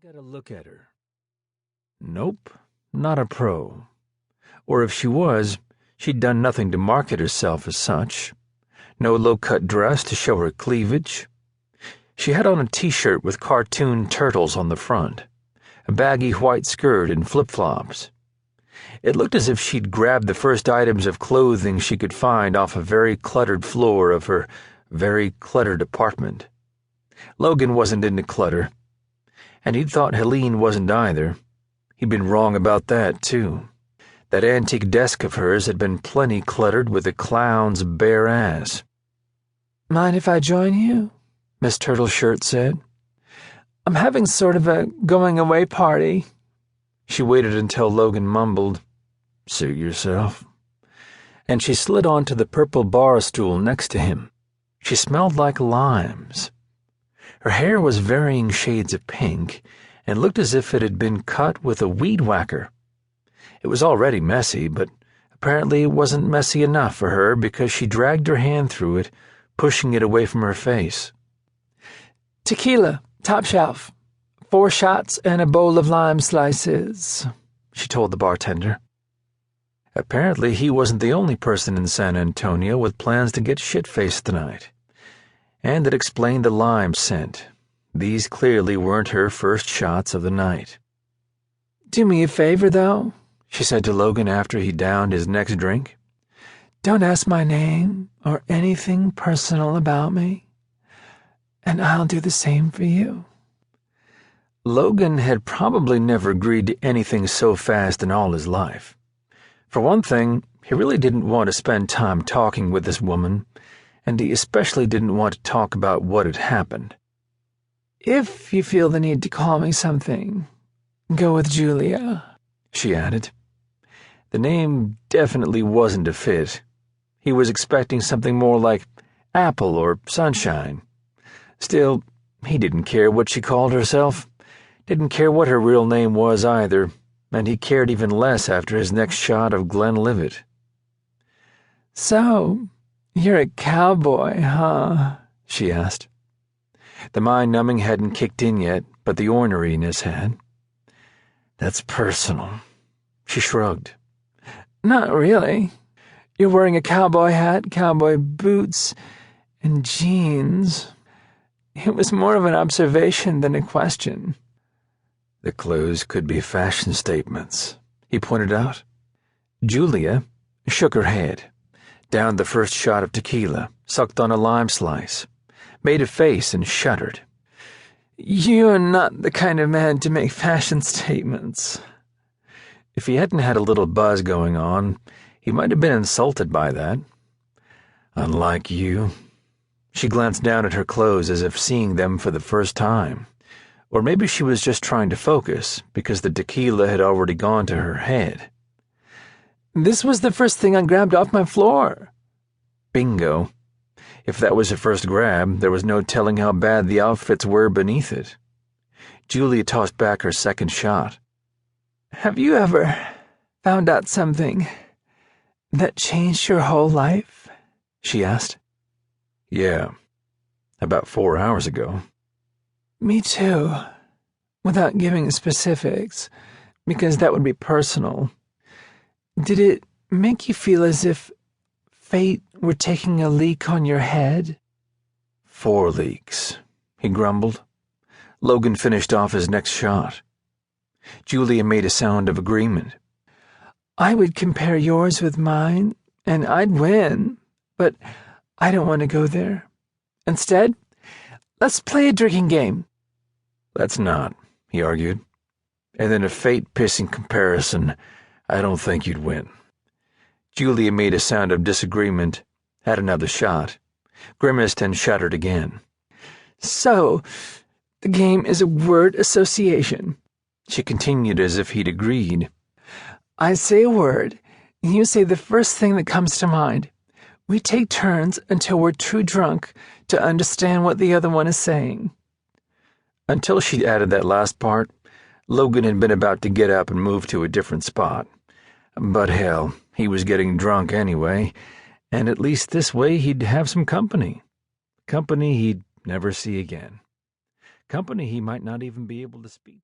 Got a look at her. Nope, not a pro. Or if she was, she'd done nothing to market herself as such. No low-cut dress to show her cleavage. She had on a t-shirt with cartoon turtles on the front, a baggy white skirt and flip-flops. It looked as if she'd grabbed the first items of clothing she could find off a very cluttered floor of her very cluttered apartment. Logan wasn't into clutter, and he'd thought Helene wasn't either. He'd been wrong about that, too. That antique desk of hers had been plenty cluttered with a clown's bare ass. "Mind if I join you?" Miss Turtleshirt said. "I'm having sort of a going-away party." She waited until Logan mumbled, "Suit yourself," and she slid onto the purple bar stool next to him. She smelled like limes. Her hair was varying shades of pink and looked as if it had been cut with a weed whacker. It was already messy, but apparently it wasn't messy enough for her because she dragged her hand through it, pushing it away from her face. "Tequila, top shelf. 4 shots and a bowl of lime slices," she told the bartender. Apparently he wasn't the only person in San Antonio with plans to get shit-faced tonight. And it explained the lime scent. These clearly weren't her first shots of the night. "Do me a favor, though," she said to Logan after he downed his next drink. "Don't ask my name or anything personal about me, and I'll do the same for you." Logan had probably never agreed to anything so fast in all his life. For one thing, he really didn't want to spend time talking with this woman, and he especially didn't want to talk about what had happened. "If you feel the need to call me something, go with Julia," she added. The name definitely wasn't a fit. He was expecting something more like Apple or Sunshine. Still, he didn't care what she called herself. Didn't care what her real name was either, and he cared even less after his next shot of Glenlivet. "So, you're a cowboy, huh?" she asked. The mind-numbing hadn't kicked in yet, but the orneriness had. "That's personal," she shrugged. "Not really. You're wearing a cowboy hat, cowboy boots, and jeans. It was more of an observation than a question." "The clothes could be fashion statements," he pointed out. Julia shook her head, downed the first shot of tequila, sucked on a lime slice, made a face and shuddered. "You're not the kind of man to make fashion statements." If he hadn't had a little buzz going on, he might have been insulted by that. "Unlike you." She glanced down at her clothes as if seeing them for the first time. Or maybe she was just trying to focus, because the tequila had already gone to her head. "This was the first thing I grabbed off my floor." Bingo. If that was her first grab, there was no telling how bad the outfits were beneath it. Julia tossed back her second shot. "Have you ever found out something that changed your whole life?" she asked. "Yeah, about 4 hours ago." "Me too, without giving specifics, because that would be personal. Did it make you feel as if fate were taking a leak on your head?" 4 leaks, he grumbled. Logan finished off his next shot. Julia made a sound of agreement. "I would compare yours with mine, and I'd win, but I don't want to go there. Instead, let's play a drinking game." "Let's not," he argued. "And in a fate-pissing comparison, I don't think you'd win." Julia made a sound of disagreement, had another shot, grimaced and shuddered again. "So, the game is a word association," she continued as if he'd agreed. "I say a word, and you say the first thing that comes to mind. We take turns until we're too drunk to understand what the other one is saying." Until she added that last part, Logan had been about to get up and move to a different spot. But hell, he was getting drunk anyway, and at least this way he'd have some company. Company he'd never see again. Company he might not even be able to speak to.